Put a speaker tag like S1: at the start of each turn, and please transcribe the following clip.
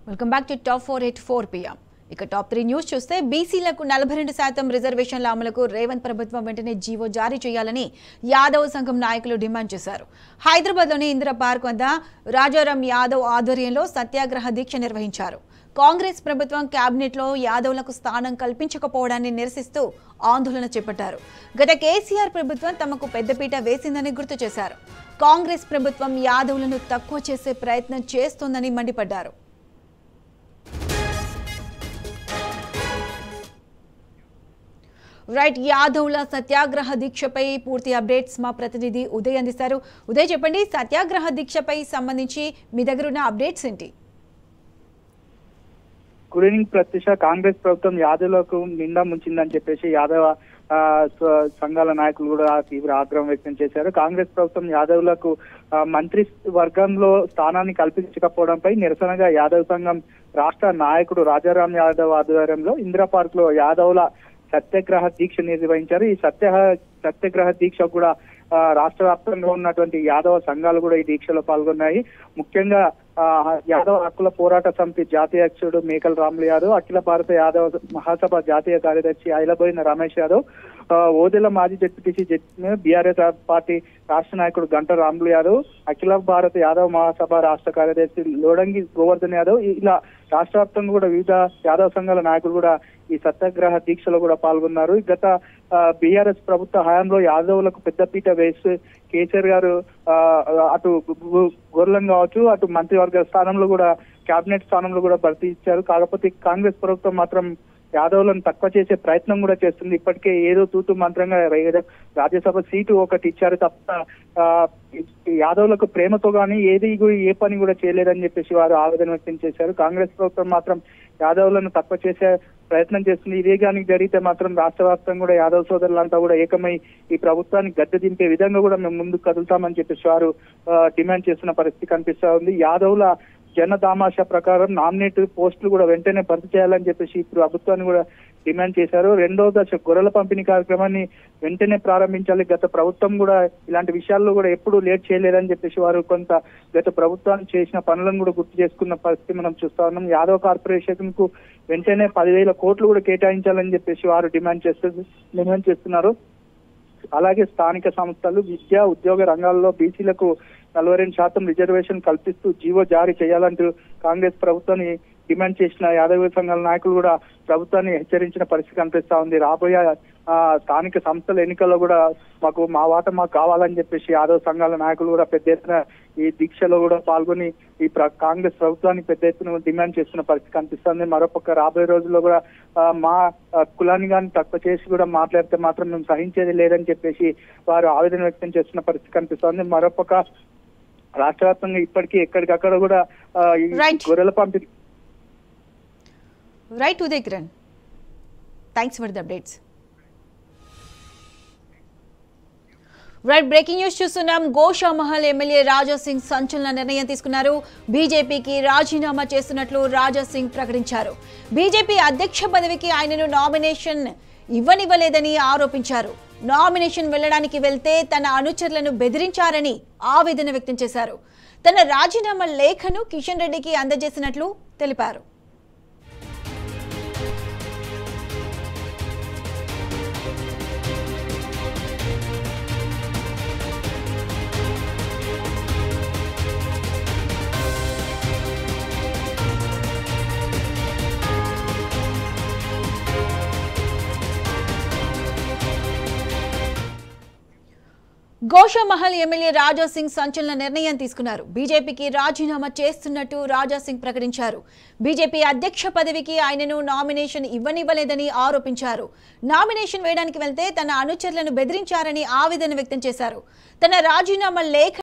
S1: Welcome back to top 4 at 4 PM. ఇక top 3 news చూస్తే బీసీలకు 42% రిజర్వేషన్ల అమలుకు రేవంత్ ప్రభుత్వం వెంటనే జీవో జారీ చేయాలని యాదవ్ సంఘం నాయకులు డిమాండ్ చేశారు. హైదరాబాద్లోని ఇందిరా పార్క్ వద్ద రాజారాం యాదవ్ ఆధ్వర్యంలో సత్యాగ్రహ దీక్ష నిర్వహించారు. కాంగ్రెస్ ప్రభుత్వం కేబినెట్లో యాదవ్లకు స్థానం కల్పించకపోవడాన్ని నిరసిస్తూ ఆందోళన చేపట్టారు. గత కేసీఆర్ ప్రభుత్వం తమకు పెద్దపీట వేసిందని గుర్తు చేశారు. కాంగ్రెస్ ప్రభుత్వం యాదవ్లను తక్కువ చేసే ప్రయత్నం చేస్తోందని మండిపడ్డారు. రైట్, యాదవ్ల సత్యాగ్రహ దీక్షపై పూర్తి అప్డేట్స్ మా ప్రతినిధి ఉదయ్ అందిస్తారు. ఉదయ్, చెప్పండి, సత్యాగ్రహ దీక్షపై సంబంధించి మీ దగ్గర ఉన్న అప్డేట్స్ ఏంటి?
S2: Good evening Pratyusha. కాంగ్రెస్ ప్రభుత్వం యాదవ్లకు నిండా ముంచిందని చెప్పేసి యాదవ సంఘాల నాయకులు కూడా తీవ్ర ఆగ్రహం వ్యక్తం చేశారు. కాంగ్రెస్ ప్రభుత్వం యాదవ్లకు మంత్రి వర్గంలో స్థానాన్ని కల్పించకపోవడంపై నిరసనగా యాదవ్ సంఘం రాష్ట్ర నాయకుడు రాజారాం యాదవ్ ఆధ్వర్యంలో ఇందిరా పార్క్ లో యాదవ్ల సత్యాగ్రహ దీక్ష నిర్వహించారు. ఈ సత్యాగ్రహ దీక్ష కూడా రాష్ట్ర వ్యాప్తంగా ఉన్నటువంటి యాదవ సంఘాలు కూడా ఈ దీక్షలో పాల్గొన్నాయి. ముఖ్యంగా యాదవ హక్కుల పోరాట సమితి జాతీయ అధ్యక్షుడు మేకల రాములు యాదవ్, అఖిల భారత యాదవ మహాసభ జాతీయ కార్యదర్శి ఐలబోయిన రమేష్ యాదవ్, ఓదెల మాజీ జడ్పీటీసీ బీఆర్ఎస్ పార్టీ రాష్ట్ర నాయకుడు గంట రాములు యాదవ్, అఖిల భారత యాదవ మహాసభ రాష్ట్ర కార్యదర్శి లోడంగి గోవర్ధన్ యాదవ్, ఇలా రాష్ట్ర వ్యాప్తంగా కూడా వివిధ యాదవ సంఘాల నాయకులు కూడా ఈ సత్యాగ్రహ దీక్షలో కూడా పాల్గొన్నారు. గత బీఆర్ఎస్ ప్రభుత్వ హయాంలో యాదవులకు పెద్దపీట వేసి కేసీఆర్ గారు అటు గొర్రెలం కావచ్చు, అటు మంత్రివర్గ స్థానంలో కూడా కేబినెట్ స్థానంలో కూడా భర్తీ ఇచ్చారు. కాకపోతే కాంగ్రెస్ ప్రభుత్వం మాత్రం యాదవులను తక్కువ చేసే ప్రయత్నం కూడా చేస్తుంది. ఇప్పటికే ఏదో తూతు మంత్రంగా రాజ్యసభ సీటు ఒకటి ఇచ్చారు తప్ప యాదవులకు ప్రేమతో గానీ ఏ పని కూడా చేయలేదని చెప్పేసి వారు ఆవేదన వ్యక్తం చేశారు. కాంగ్రెస్ ప్రభుత్వం మాత్రం యాదవులను తక్కువ చేసే ప్రయత్నం చేస్తుంది. ఇదే కానీ జరిగితే మాత్రం రాష్ట్ర వ్యాప్తంగా కూడా యాదవ్ సోదరులంతా కూడా ఏకమై ఈ ప్రభుత్వాన్ని గద్దె దింపే విధంగా కూడా మేము ముందుకు కదులుతామని చెప్పేసి వారు డిమాండ్ చేస్తున్న పరిస్థితి కనిపిస్తా ఉంది. యాదవుల జన దామాషా ప్రకారం నామినేట్ పోస్టులు కూడా వెంటనే భర్తీ చేయాలని చెప్పేసి ప్రభుత్వాన్ని కూడా డిమాండ్ చేశారు. రెండో దశ గొర్రెల పంపిణీ కార్యక్రమాన్ని వెంటనే ప్రారంభించాలి. గత ప్రభుత్వం కూడా ఇలాంటి విషయాల్లో కూడా ఎప్పుడూ లేట్ చేయలేదని చెప్పేసి వారు కొంత గత ప్రభుత్వాన్ని చేసిన పనులను కూడా గుర్తు చేసుకున్న పరిస్థితి మనం చూస్తా ఉన్నాం. యాదవ్ కార్పొరేషన్ కు వెంటనే 10,000 కోట్లు కూడా కేటాయించాలని చెప్పేసి వారు డిమాండ్ చేస్తున్నారు. అలాగే స్థానిక సంస్థలు, విద్యా ఉద్యోగ రంగాల్లో బీసీలకు 42% రిజర్వేషన్ కల్పిస్తూ జీవో జారీ చేయాలంటూ కాంగ్రెస్ ప్రభుత్వాన్ని డిమాండ్ చేసిన యాదవ సంఘాల నాయకులు కూడా ప్రభుత్వాన్ని హెచ్చరించిన పరిస్థితి కనిపిస్తా ఉంది. రాబోయే స్థానిక సంస్థల ఎన్నికల్లో కూడా మా వాట మాకు కావాలని చెప్పేసి యాదవ సంఘాల నాయకులు కూడా పెద్ద ఎత్తున ఈ దీక్షలో కూడా పాల్గొని ఈ కాంగ్రెస్ ప్రభుత్వాన్ని పెద్ద ఎత్తున డిమాండ్ చేస్తున్న పరిస్థితి కనిపిస్తుంది. మరోపక్క రాబోయే రోజుల్లో కూడా మా కులాన్ని కానీ తక్కువ చేసి కూడా మాట్లాడితే మాత్రం మేము సహించేది లేదని చెప్పేసి వారు ఆవేదన వ్యక్తం చేస్తున్న పరిస్థితి కనిపిస్తుంది. మరోపక్క రాష్ట్ర వ్యాప్తంగా ఇప్పటికీ ఎక్కడికక్కడ కూడా గొర్రెల పంపిణీ.
S1: Right Uday Kiran, thanks for the updates. Right, breaking news చూస్తున్నాం. గోషామహల్ ఎమ్మెల్యే రాజా సింగ్ సంచలన నిర్ణయం తీసుకున్నారు. బీజేపీకి రాజీనామా చేస్తున్నట్లు రాజా సింగ్ ప్రకటించారు. బీజేపీ అధ్యక్ష పదవికి ఆయనను నామినేషన్ ఇవ్వనివ్వలేదని ఆరోపించారు. నామినేషన్ వెళ్లడానికి వెళ్తే తన అనుచరులను బెదిరించారని ఆవేదన వ్యక్తం చేశారు. తన రాజీనామా లేఖను కిషన్ రెడ్డికి అందజేసినట్లు తెలిపారు. గోషామహల్ ఎమ్మెల్యే రాజా సింగ్ సంచలన నిర్ణయం తీసుకున్నారు. బీజేపీకి రాజీనామా చేస్తున్నట్టు రాజా సింగ్ ప్రకటించారు. బీజేపీ అధ్యక్ష పదవికి ఆయనను నామినేషన్ ఇవ్వనివ్వలేదని ఆరోపించారు. నామినేషన్ వేయడానికి వెళ్తే తన అనుచరులను బెదిరించారని ఆవేదన వ్యక్తం చేశారు. తన రాజీనామా లేఖ